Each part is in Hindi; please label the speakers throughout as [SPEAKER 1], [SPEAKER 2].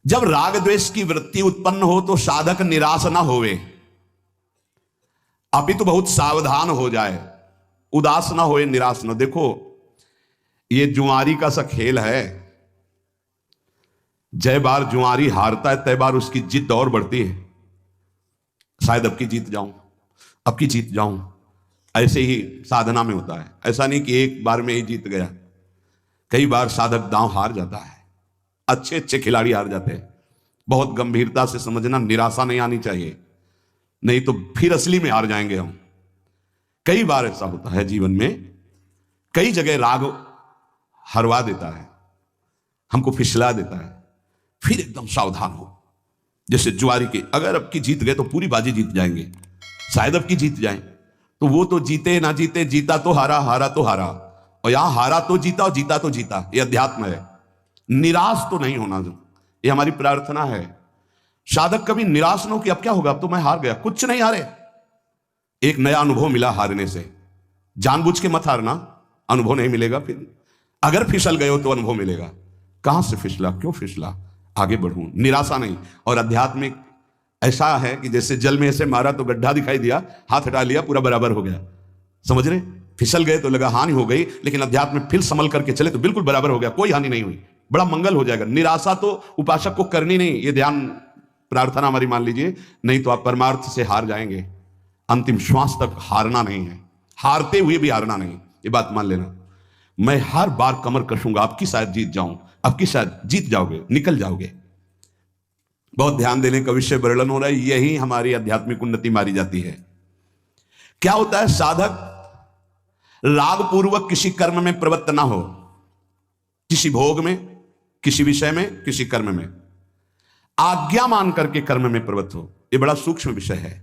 [SPEAKER 1] जब राग द्वेष की वृत्ति उत्पन्न हो तो साधक निराश ना होवे, अपितु बहुत सावधान हो जाए, उदास ना होए, निराश ना। देखो ये जुआरी का सा खेल है, जय बार जुआरी हारता है तय बार उसकी जिद और बढ़ती है। शायद अब की जीत जाऊं, अब की जीत जाऊं। ऐसे ही साधना में होता है। ऐसा नहीं कि एक बार में ही जीत गया, कई बार साधक दांव हार जाता है, अच्छे अच्छे खिलाड़ी हार जाते हैं। बहुत गंभीरता से समझना, निराशा नहीं आनी चाहिए, नहीं तो फिर असली में हार जाएंगे हम। कई बार ऐसा होता है जीवन में, कई जगह राग हरवा देता है, हमको फिसला देता है, फिर एकदम सावधान हो। जैसे जुआरी के, अगर अब की जीत गए तो पूरी बाजी जीत जाएंगे, शायद अब की जीत जाएं, तो वो तो जीते ना जीते, जीता तो हारा, हारा तो हारा। और यहां हारा तो जीता और जीता तो जीता। ये अध्यात्म है। निराश तो नहीं होना, ये हमारी प्रार्थना है। साधक कभी निराश न हो कि अब क्या होगा, अब तो मैं हार गया। कुछ नहीं हारे, एक नया अनुभव मिला हारने से। जानबूझ के मत हारना, अनुभव नहीं मिलेगा। फिर अगर फिसल गए हो तो अनुभव मिलेगा। कहां से फिसला, क्यों फिसला, आगे बढ़ूं, निराशा नहीं। और आध्यात्मिक ऐसा है कि जैसे जल में ऐसे मारा तो गड्ढा दिखाई दिया, हाथ हटा लिया, पूरा बराबर हो गया। समझ रहे, फिसल गए तो लगा हानि हो गई, लेकिन अध्यात्म में फिर संभल करके चले तो बिल्कुल बराबर हो गया, कोई हानि नहीं हुई, बड़ा मंगल हो जाएगा। निराशा तो उपासक को करनी नहीं, ये ध्यान प्रार्थना हमारी मान लीजिए, नहीं तो आप परमार्थ से हार जाएंगे। अंतिम श्वास तक हारना नहीं है, हारते हुए भी हारना नहीं, ये बात मान लेना। मैं हर बार कमर कसूंगा, आपकी शायद जीत जाऊं, आपकी शायद जीत जाओगे, निकल जाओगे। बहुत ध्यान देने का विषय वर्णन हो रहा है, यही हमारी आध्यात्मिक उन्नति मारी जाती है। क्या होता है, साधक राग पूर्वक किसी कर्म में प्रवृत्त ना हो, किसी भोग में, किसी विषय में, किसी कर्म में आज्ञा मान करके कर्म में प्रवृत्त हो। यह बड़ा सूक्ष्म विषय है।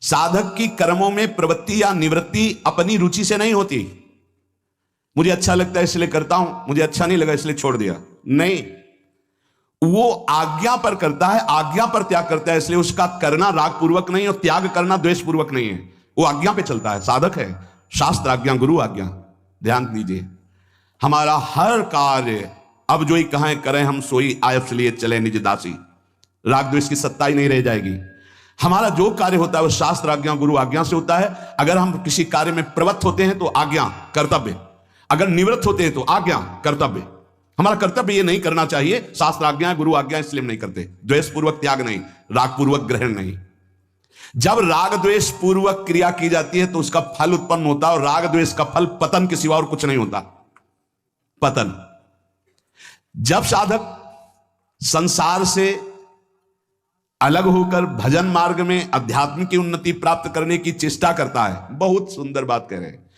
[SPEAKER 1] साधक की कर्मों में प्रवृत्ति या निवृत्ति अपनी रुचि से नहीं होती। मुझे अच्छा लगता है इसलिए करता हूं, मुझे अच्छा नहीं लगा इसलिए छोड़ दिया, नहीं। वो आज्ञा पर करता है, आज्ञा पर त्याग करता है, इसलिए उसका करना राग पूर्वक नहीं और त्याग करना द्वेष पूर्वक नहीं है। वो आज्ञा पे चलता है, साधक है। शास्त्र आज्ञा, गुरु आज्ञा। ध्यान दीजिए, हमारा हर कार्य अब जो ही कहें करें हम सोई आयस लिए चले निज दासी। राग द्वेष की सत्ता ही नहीं रह जाएगी। हमारा जो कार्य होता है वो शास्त्र आज्ञा, गुरु आज्ञा से होता है। अगर हम किसी कार्य में प्रवृत्त होते हैं तो आज्ञा, कर्तव्य। अगर निवृत्त होते हैं तो आज्ञा, कर्तव्य। हमारा कर्तव्य ये नहीं करना चाहिए, शास्त्र आज्ञा, गुरु आज्ञा, इसलिए हम नहीं करते। द्वेष पूर्वक त्याग नहीं, राग पूर्वक ग्रहण नहीं। जब राग द्वेष पूर्वक क्रिया की जाती है तो उसका फल उत्पन्न होता है, और राग द्वेष का फल पतन के सिवा और कुछ नहीं होता, पतन। जब साधक संसार से अलग होकर भजन मार्ग में अध्यात्म की उन्नति प्राप्त करने की चेष्टा करता है, बहुत सुंदर बात कह रहे हैं,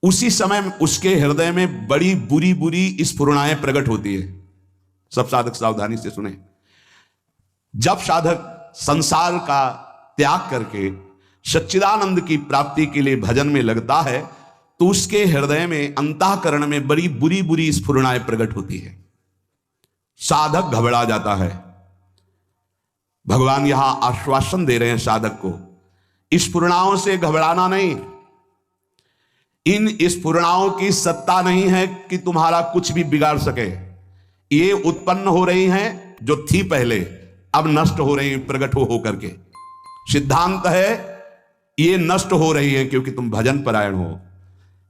[SPEAKER 1] उसी समय उसके हृदय में बड़ी बुरी बुरी स्फुरणाएं प्रकट होती है। सब साधक सावधानी से सुने। जब साधक संसार का त्याग करके सच्चिदानंद की प्राप्ति के लिए भजन में लगता है तो उसके हृदय में, अंतःकरण में बड़ी बुरी बुरी स्फुरणाएं प्रकट होती है। साधक घबरा जाता है। भगवान यहां आश्वासन दे रहे हैं साधक को, स्फुरणाओं से घबराना नहीं। इन स्फुरणाओं की सत्ता नहीं है कि तुम्हारा कुछ भी बिगाड़ सके। ये उत्पन्न हो रही हैं जो थी पहले, अब नष्ट हो रही प्रकट हो करके। सिद्धांत है ये नष्ट हो रही है क्योंकि तुम भजन परायण हो।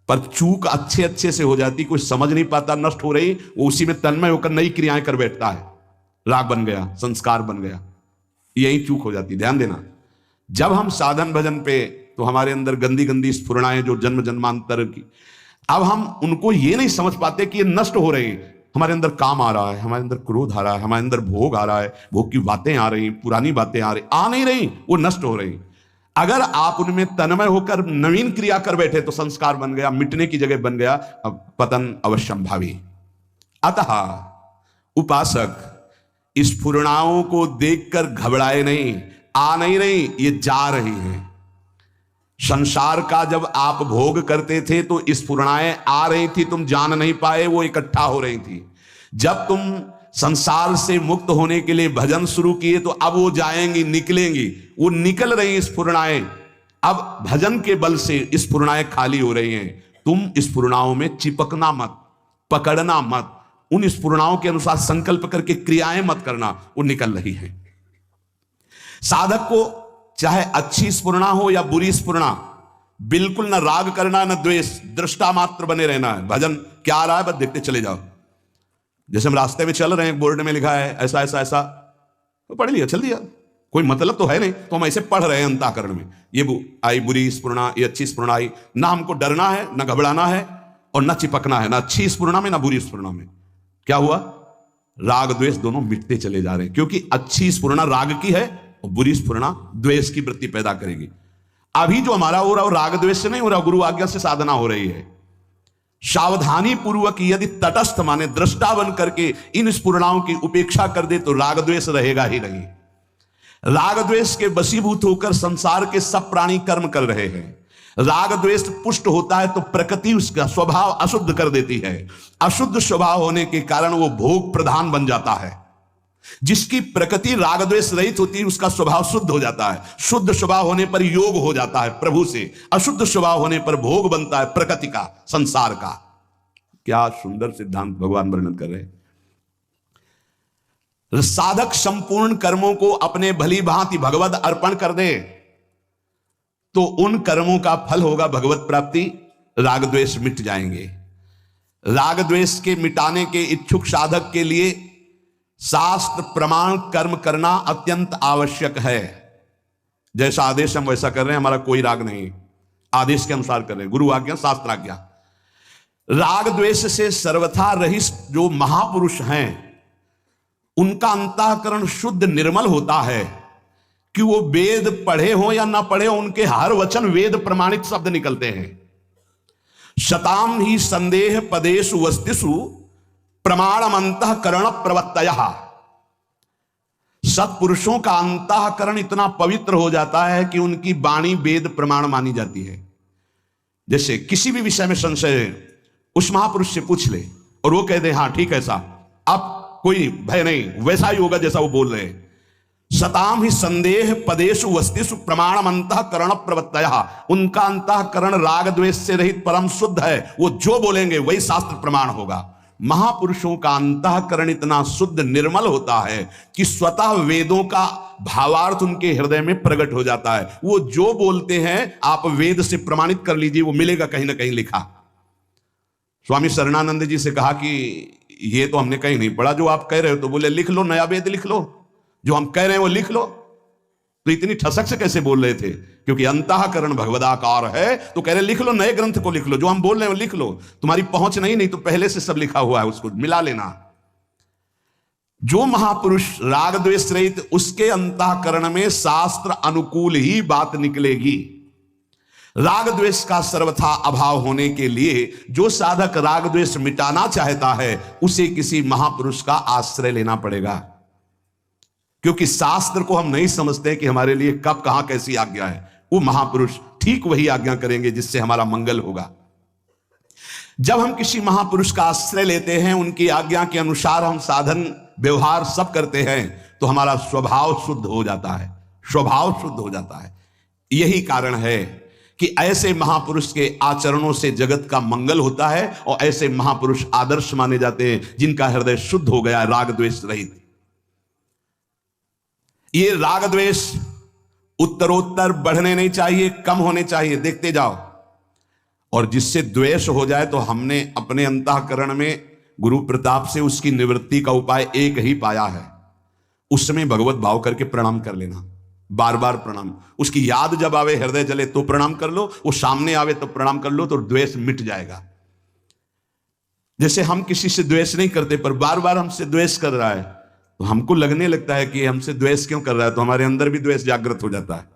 [SPEAKER 1] पर चूक अच्छे अच्छे से हो जाती, कोई समझ नहीं पाता नष्ट हो रही, वो उसी में तन्मय होकर नई क्रियाएं कर बैठता है। राग बन गया, संस्कार बन गया, यही चूक हो जाती। ध्यान देना, जब हम साधन भजन पे तो हमारे अंदर गंदी गंदी स्फुरणाएं जो जन्म जन्मांतर की, अब हम उनको ये नहीं समझ पाते कि ये नष्ट हो रही। हमारे अंदर काम आ रहा है, हमारे अंदर क्रोध आ रहा है, हमारे अंदर भोग आ रहा है, भोग की बातें आ रही, पुरानी बातें आ नहीं रही, वो नष्ट हो रही। अगर आप उनमें तन्मय होकर नवीन क्रिया कर बैठे तो संस्कार बन गया, मिटने की जगह बन गया, अब पतन अवश्यंभावी। अतः उपासक स्फुरणाओं को देखकर घबराए नहीं, आ नहीं रही, ये जा रही है। संसार का जब आप भोग करते थे तो स्फुरणाएं आ रही थी, तुम जान नहीं पाए, वो इकट्ठा हो रही थी। जब तुम संसार से मुक्त होने के लिए भजन शुरू किए तो अब वो जाएंगी, निकलेंगी, वो निकल रही स्फुरणाएं। अब भजन के बल से स्फुरणाएं खाली हो रही हैं। तुम स्फुरणाओं में चिपकना मत, पकड़ना मत, उन स्फुरणाओं के अनुसार संकल्प करके क्रियाएं मत करना, वो निकल रही है। साधक को चाहे अच्छी स्फुरणा हो या बुरी स्फुरणा, बिल्कुल ना राग करना ना द्वेष, दृष्टा मात्र बने रहना है। भजन क्या आ रहा है बस देखते चले जाओ। जैसे हम रास्ते में चल रहे हैं, बोर्ड में लिखा है ऐसा ऐसा ऐसा, तो पढ़ लिया चल दिया, कोई मतलब तो है नहीं, तो हम ऐसे पढ़ रहे हैं अंतःकरण में, ये आई बुरी स्फुरणा, ये अच्छी स्फुरणा आई। ना हमको डरना है, ना घबराना है, और ना चिपकना है, ना अच्छी स्फुरणा में ना बुरी स्फुरणा में। क्या हुआ? राग द्वेष दोनों मिटते चले जा रहे हैं, क्योंकि अच्छी स्फुरणा राग की है और बुरी स्फुरणा द्वेष की वृत्ति पैदा करेगी। अभी जो हमारा हो रहा है वो राग द्वेष से नहीं हो रहा, गुरु आज्ञा से साधना हो रही है। सावधानी पूर्वक यदि तटस्थ माने दृष्टा बन करके इन स्फुरणाओं की उपेक्षा कर दे तो राग द्वेष रहेगा ही नहीं। राग द्वेष के वशीभूत होकर संसार के सब प्राणी कर्म कर रहे हैं। राग द्वेष पुष्ट होता है तो प्रकृति उसका स्वभाव अशुद्ध कर देती है। अशुद्ध स्वभाव होने के कारण वो भोग प्रधान बन जाता है। जिसकी प्रकृति राग द्वेष रहित होती है उसका स्वभाव शुद्ध हो जाता है। शुद्ध स्वभाव होने पर योग हो जाता है प्रभु से, अशुद्ध स्वभाव होने पर भोग बनता है प्रकृति का, संसार का। क्या सुंदर सिद्धांत भगवान वर्णन कर रहे हैं। साधक संपूर्ण कर्मों को अपने भली भांति भगवत अर्पण कर दे तो उन कर्मों का फल होगा भगवत प्राप्ति, राग द्वेष मिट जाएंगे। राग द्वेष के मिटाने के इच्छुक साधक के लिए शास्त्र प्रमाण कर्म करना अत्यंत आवश्यक है। जैसा आदेश हम वैसा कर रहे हैं, हमारा कोई राग नहीं, आदेश के अनुसार कर रहे हैं, गुरु आज्ञा शास्त्र आज्ञा। राग द्वेष से सर्वथा रहित जो महापुरुष हैं उनका अंतःकरण शुद्ध निर्मल होता है कि वो वेद पढ़े हो या ना पढ़े हो, उनके हर वचन वेद प्रमाणित शब्द निकलते हैं। शताम ही संदेह पदेषु वस्तिषु प्रमाणम अंतःकरण प्रवत्तयः। सत्पुरुषों का अंतःकरण इतना पवित्र हो जाता है कि उनकी वाणी वेद प्रमाण मानी जाती है। जैसे किसी भी विषय में संशय है, उस महापुरुष से पूछ ले और वो कह दे हाँ ठीक है ऐसा, अब कोई भय नहीं, वैसा ही होगा जैसा वो बोल रहे हैं। सताम ही संदेह पदेषु वस्तिषु प्रमाणम अंतःकरण प्रवत्तयः। उनका अंतःकरण राग द्वेष से रहित परम शुद्ध है, वो जो बोलेंगे वही शास्त्र प्रमाण होगा। महापुरुषों का अंतःकरण इतना शुद्ध निर्मल होता है कि स्वतः वेदों का भावार्थ उनके हृदय में प्रकट हो जाता है। वो जो बोलते हैं आप वेद से प्रमाणित कर लीजिए, वो मिलेगा कहीं ना कहीं लिखा। स्वामी शरणानंद जी से कहा कि ये तो हमने कहीं नहीं पढ़ा जो आप कह रहे हो, तो बोले लिख लो, नया वेद लिख लो, जो हम कह रहे हैं वो लिख लो। तो इतनी ठसक से कैसे बोल रहे थे? क्योंकि अंतःकरण भगवदाकार है, तो कह रहे लिख लो, नए ग्रंथ को लिख लो, जो हम बोल रहे हैं वो लिख लो। तुम्हारी पहुंच नहीं तो पहले से सब लिखा हुआ है, उसको मिला लेना। जो महापुरुष राग द्वेष रहित, उसके अंतःकरण में शास्त्र अनुकूल ही बात निकलेगी। राग द्वेष का सर्वथा अभाव होने के लिए जो साधक राग द्वेष मिटाना चाहता है उसे किसी महापुरुष का आश्रय लेना पड़ेगा, क्योंकि शास्त्र को हम नहीं समझते कि हमारे लिए कब कहां कैसी आज्ञा है। वो महापुरुष ठीक वही आज्ञा करेंगे जिससे हमारा मंगल होगा। जब हम किसी महापुरुष का आश्रय लेते हैं, उनकी आज्ञा के अनुसार हम साधन व्यवहार सब करते हैं, तो हमारा स्वभाव शुद्ध हो जाता है, स्वभाव शुद्ध हो जाता है। यही कारण है कि ऐसे महापुरुष के आचरणों से जगत का मंगल होता है और ऐसे महापुरुष आदर्श माने जाते हैं जिनका हृदय शुद्ध हो गया राग द्वेष रहित। ये राग द्वेष उत्तरोत्तर बढ़ने नहीं चाहिए, कम होने चाहिए, देखते जाओ। और जिससे द्वेष हो जाए तो हमने अपने अंतःकरण में गुरु प्रताप से उसकी निवृत्ति का उपाय एक ही पाया है, उसमें भगवत भाव करके प्रणाम कर लेना, बार बार प्रणाम। उसकी याद जब आवे हृदय जले तो प्रणाम कर लो, वो सामने आवे तो प्रणाम कर लो, तो द्वेष मिट जाएगा। जैसे हम किसी से द्वेष नहीं करते पर बार बार हमसे द्वेष कर रहा है तो हमको लगने लगता है कि हमसे द्वेष क्यों कर रहा है, तो हमारे अंदर भी द्वेष जागृत हो जाता है।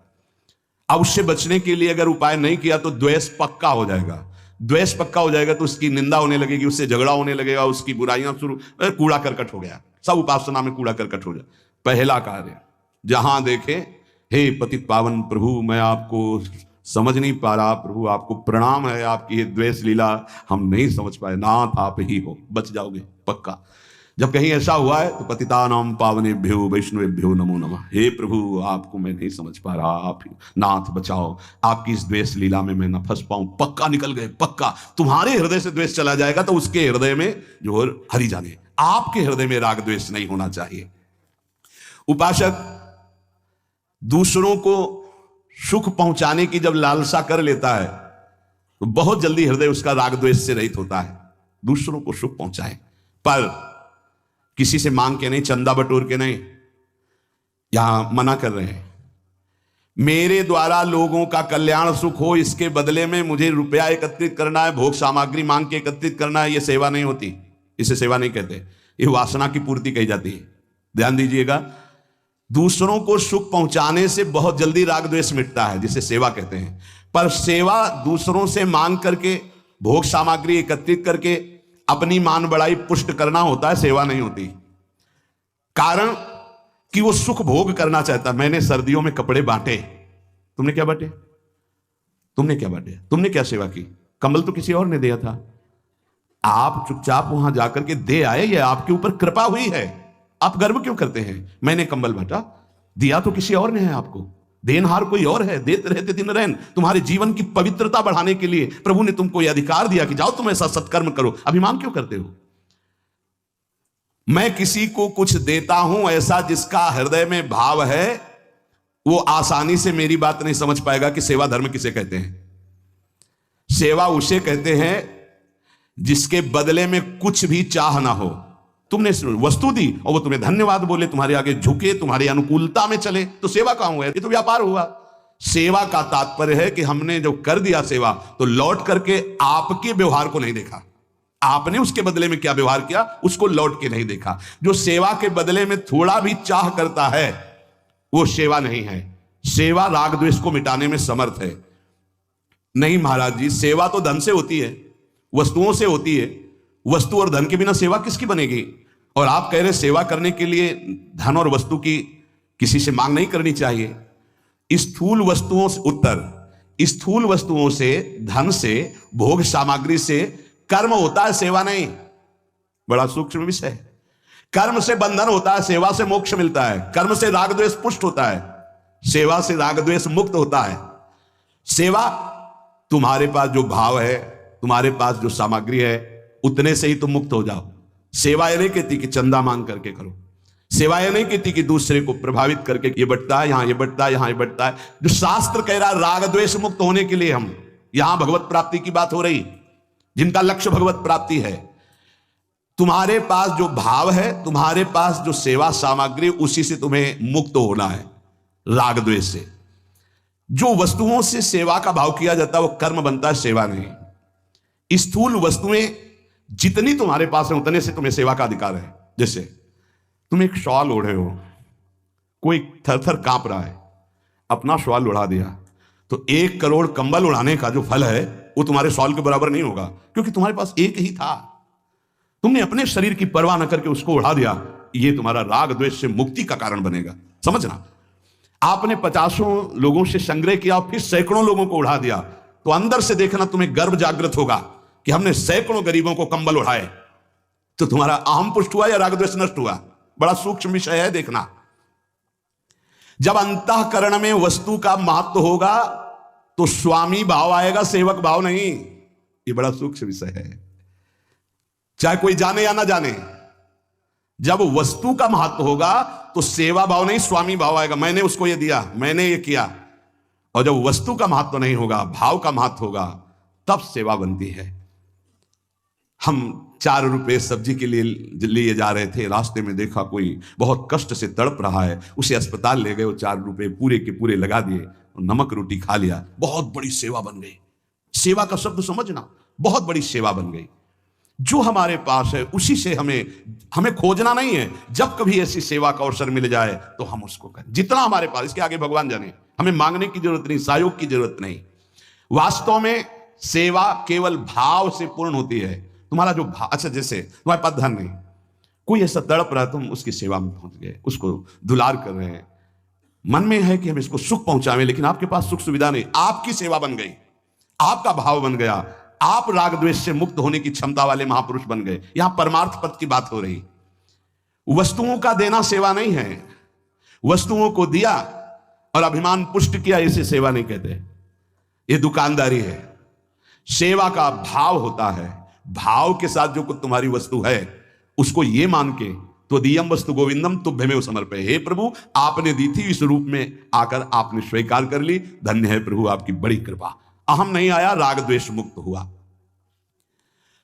[SPEAKER 1] अब उससे बचने के लिए अगर उपाय नहीं किया तो द्वेष पक्का हो जाएगा। द्वेष पक्का हो जाएगा तो उसकी निंदा होने लगेगी, उससे झगड़ा होने लगेगा, उसकी बुराइयां शुरू, कूड़ा करकट हो गया, सब उपासना में कूड़ा करकट हो जाए। पहला कार्य, जहां देखे हे पतित पावन प्रभु, मैं आपको समझ नहीं पा रहा, प्रभु आपको प्रणाम है, आपकी ये द्वेष लीला हम नहीं समझ पाए, नाथ आप ही हो, बच जाओगे पक्का। जब कहीं ऐसा हुआ है तो पतितानां पावनेभ्यो वैष्णवेभ्यो नमो नमः, हे प्रभु आपको मैं नहीं समझ पा रहा, आप ही नाथ बचाओ, आपकी इस द्वेष लीला में मैं न फंस पाऊं, पक्का निकल गए, पक्का। तुम्हारे हृदय से द्वेष चला जाएगा तो उसके हृदय में जो हरि जाने आपके हृदय में राग द्वेष नहीं होना चाहिए। उपासक दूसरों को सुख पहुंचाने की जब लालसा कर लेता है तो बहुत जल्दी हृदय उसका राग द्वेष से रहित होता है। दूसरों को सुख पहुंचाए, पर किसी से मांग के नहीं, चंदा बटोर के नहीं। यहां मना कर रहे हैं, मेरे द्वारा लोगों का कल्याण सुख हो, इसके बदले में मुझे रुपया एकत्रित करना है, भोग सामग्री मांग के एकत्रित करना है, यह सेवा नहीं होती। इसे सेवा नहीं कहते, ये वासना की पूर्ति कही जाती है। ध्यान दीजिएगा, दूसरों को सुख पहुंचाने से बहुत जल्दी राग द्वेष मिटता है, जिसे सेवा कहते हैं। पर सेवा दूसरों से मांग करके, भोग सामग्री एकत्रित करके अपनी मान बढ़ाई पुष्ट करना होता है, सेवा नहीं होती। कारण कि वो सुख भोग करना चाहता। मैंने सर्दियों में कपड़े बांटे, तुमने क्या बांटे? तुमने क्या बांटे? तुमने क्या सेवा की? कंबल तो किसी और ने दिया था, आप चुपचाप वहां जाकर के दे आए, ये आपके ऊपर कृपा हुई है। आप गर्व क्यों करते हैं? मैंने कंबल बांटा, दिया तो किसी और ने है आपको, देनहार कोई और है। देते रहते दिन रहन। तुम्हारे जीवन की पवित्रता बढ़ाने के लिए प्रभु ने तुमको यह अधिकार दिया कि जाओ तुम ऐसा सत्कर्म करो। अभिमान क्यों करते हो? मैं किसी को कुछ देता हूं ऐसा जिसका हृदय में भाव है, वो आसानी से मेरी बात नहीं समझ पाएगा कि सेवा धर्म किसे कहते हैं। सेवा उसे कहते हैं जिसके बदले में कुछ भी चाह ना हो। तुमने वस्तु दी और वो तुम्हें धन्यवाद बोले, तुम्हारे आगे झुके, तुम्हारी अनुकूलता में चले, तो सेवा कहां हुआ? ये तो व्यापार हुआ। सेवा का तात्पर्य है कि हमने जो कर दिया सेवा, तो लौट करके आपके व्यवहार को नहीं देखा, आपने उसके बदले में क्या व्यवहार किया उसको लौट के नहीं देखा। जो सेवा के बदले में थोड़ा भी चाह करता है वो सेवा नहीं है। सेवा राग द्वेष को मिटाने में समर्थ है। नहीं महाराज जी, सेवा तो धन से होती है, वस्तुओं से होती है। वस्तु और धन के बिना सेवा किसकी बनेगी? और आप कह रहे सेवा करने के लिए धन और वस्तु की किसी से मांग नहीं करनी चाहिए। स्थूल वस्तुओं से, उत्तर, स्थूल वस्तुओं से, धन से, भोग सामग्री से कर्म होता है, सेवा नहीं। बड़ा सूक्ष्म विषय है। कर्म से बंधन होता है, सेवा से मोक्ष मिलता है। कर्म से राग द्वेष पुष्ट होता है, सेवा से राग द्वेष मुक्त होता है। सेवा, तुम्हारे पास जो भाव है, तुम्हारे पास जो सामग्री है, उतने से ही तुम मुक्त हो जाओ। सेवा यह नहीं कहती कि चंदा मांग करके करो। सेवा यह नहीं कहती कि दूसरे को प्रभावित करके ये बंटता है, यहां ये बंटता है, यहां ये बंटता है। जो शास्त्र कह रहा है राग द्वेष मुक्त होने के लिए, हम यहां भगवत प्राप्ति की बात हो रही, जिनका लक्ष्य भगवत प्राप्ति है। तुम्हारे पास जो भाव है, तुम्हारे पास जो सेवा सामग्री, उसी से तुम्हें मुक्त होना है राग द्वेष से। जो वस्तुओं से सेवा का भाव किया जाता है वो कर्म बनता है, सेवा नहीं। स्थूल वस्तुएं जितनी तुम्हारे पास है उतने से तुम्हें सेवा का अधिकार है। जैसे तुम एक शॉल ओढ़े हो, कोई थर थर कांप रहा है, अपना शॉल उड़ा दिया, तो 1 करोड़ कंबल उड़ाने का जो फल है वो तुम्हारे शॉल के बराबर नहीं होगा, क्योंकि तुम्हारे पास एक ही था। तुमने अपने शरीर की परवाह न करके उसको उड़ा दिया। ये तुम्हारा राग द्वेष से मुक्ति का कारण बनेगा। समझना, आपने 50 लोगों से संग्रह किया फिर सैकड़ों लोगों को उड़ा दिया, तो अंदर से देखना तुम्हें गर्व जागृत होगा कि हमने सैकड़ों गरीबों को कंबल उड़ाए। तो तुम्हारा अहम पुष्ट हुआ या राग द्वेष नष्ट हुआ? बड़ा सूक्ष्म विषय है, देखना। जब अंतःकरण में वस्तु का महत्व होगा तो स्वामी भाव आएगा, सेवक भाव नहीं। ये बड़ा सूक्ष्म विषय है, चाहे कोई जाने या ना जाने। जब वस्तु का महत्व होगा तो सेवा भाव नहीं, स्वामी भाव आएगा। मैंने उसको ये दिया, मैंने ये किया। और जब वस्तु का महत्व नहीं होगा, भाव का महत्व होगा, तब सेवा बनती है। हम 4 रुपए सब्जी के लिए जा रहे थे, रास्ते में देखा कोई बहुत कष्ट से तड़प रहा है, उसे अस्पताल ले गए। वो 4 रुपए पूरे के पूरे लगा दिए, नमक रोटी खा लिया। बहुत बड़ी सेवा बन गई। सेवा का शब्द समझना, बहुत बड़ी सेवा बन गई। जो हमारे पास है उसी से हमें खोजना नहीं है। जब कभी ऐसी सेवा का अवसर मिल जाए तो हम उसको करें, जितना हमारे पास। इसके आगे भगवान जाने, हमें मांगने की जरूरत नहीं, सहयोग की जरूरत नहीं। वास्तव में सेवा केवल भाव से पूर्ण होती है। तुम्हारा जो भाव, अच्छा जैसे तुम्हारे पास धन नहीं, कोई ऐसा तड़प रहा है, तुम उसकी सेवा में पहुंच गए, उसको दुलार कर रहे हैं, मन में है कि हम इसको सुख पहुंचावें, लेकिन आपके पास सुख सुविधा नहीं। आपकी सेवा बन गई, आपका भाव बन गया, आप राग द्वेष से मुक्त होने की क्षमता वाले महापुरुष बन गए। यहां परमार्थ पद की बात हो रही। वस्तुओं का देना सेवा नहीं है। वस्तुओं को दिया और अभिमान पुष्ट किया, इसे सेवा नहीं कहते, ये दुकानदारी है। सेवा का भाव होता है, भाव के साथ जो कुछ तुम्हारी वस्तु है उसको ये मान के तो दियम वस्तु गोविंदम तुभ्यमेव समर्पय, हे प्रभु आपने दी थी, इस रूप में आकर आपने स्वीकार कर ली, धन्य है प्रभु आपकी बड़ी कृपा। अहम नहीं आया, राग द्वेष मुक्त हुआ।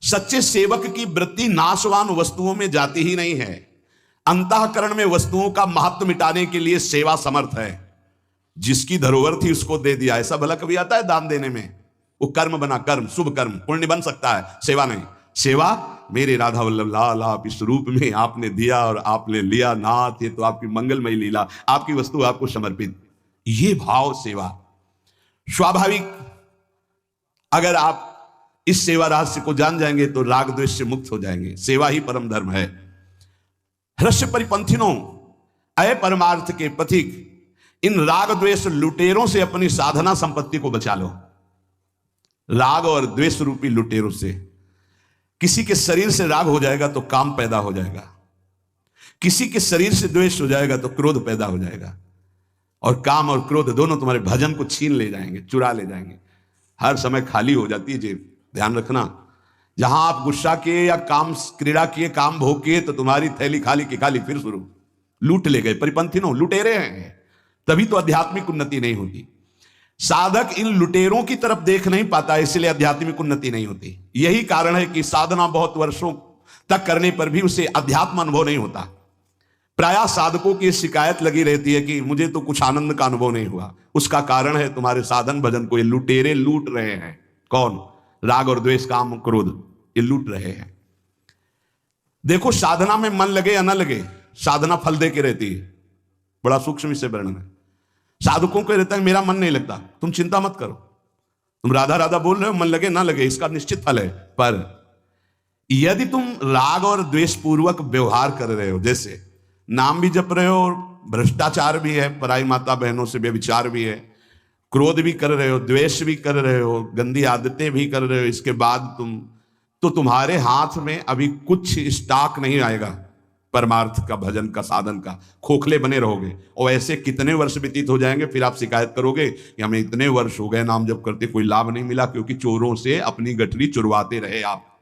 [SPEAKER 1] सच्चे सेवक की वृत्ति नाशवान वस्तुओं में जाती ही नहीं है। अंतःकरण में वस्तुओं का महत्व मिटाने के लिए सेवा समर्थ है। जिसकी धरोहर थी उसको दे दिया। ऐसा भला कभी आता है दान देने में? वो कर्म बना, कर्म शुभ कर्म पुण्य बन सकता है, सेवा नहीं। सेवा मेरे राधा वल्लभ लाल आप इस रूप में आपने दिया और आपने लिया नाथ, ये तो आपकी मंगलमयी लीला, आपकी वस्तु आपको समर्पित, ये भाव सेवा स्वाभाविक। अगर आप इस सेवा रहस्य को जान जाएंगे तो राग द्वेष से मुक्त हो जाएंगे। सेवा ही परम धर्म है। हृष्य परिपंथिनों, अय परमार्थ के पथिक, इन राग द्वेष लुटेरों से अपनी साधना संपत्ति को बचा लो। राग और द्वेष रूपी लुटेरों से। किसी के शरीर से राग हो जाएगा तो काम पैदा हो जाएगा, किसी के शरीर से द्वेष हो जाएगा तो क्रोध पैदा हो जाएगा, और काम और क्रोध दोनों तुम्हारे भजन को छीन ले जाएंगे, चुरा ले जाएंगे। हर समय खाली हो जाती है जेब, ध्यान रखना। जहां आप गुस्सा किए या काम क्रीड़ा किए, काम भोग किए, तो तुम्हारी थैली खाली की खाली फिर शुरू। लूट ले गए, परिपंथिनों लुटेरे हैं, तभी तो आध्यात्मिक उन्नति नहीं होती। साधक इन लुटेरों की तरफ देख नहीं पाता, इसलिए आध्यात्मिक उन्नति नहीं होती। यही कारण है कि साधना बहुत वर्षों तक करने पर भी उसे अध्यात्म अनुभव नहीं होता। प्रायः साधकों की शिकायत लगी रहती है कि मुझे तो कुछ आनंद का अनुभव नहीं हुआ। उसका कारण है तुम्हारे साधन भजन को ये लुटेरे लूट रहे हैं। कौन? राग और द्वेष, काम, क्रोध, ये लूट रहे हैं। देखो, साधना में मन लगे या ना लगे, साधना फल दे के रहती है। बड़ा सूक्ष्म इससे वर्णन है। साधकों को रहता है मेरा मन नहीं लगता, तुम चिंता मत करो, तुम राधा राधा बोल रहे हो, मन लगे ना लगे इसका निश्चित फल है। पर यदि तुम राग और द्वेष पूर्वक व्यवहार कर रहे हो, जैसे नाम भी जप रहे हो, भ्रष्टाचार भी है, पराई माता बहनों से व्यभिचार भी है, क्रोध भी कर रहे हो, द्वेष भी कर रहे हो, गंदी आदतें भी कर रहे हो, इसके बाद तुम्हारे हाथ में अभी कुछ स्टॉक नहीं आएगा परमार्थ का, भजन का, साधन का। खोखले बने रहोगे और ऐसे कितने वर्ष व्यतीत हो जाएंगे, फिर आप शिकायत करोगे कि हमें इतने वर्ष हो गए नाम जप करते, कोई लाभ नहीं मिला, क्योंकि चोरों से अपनी गठरी चुरवाते रहे आप।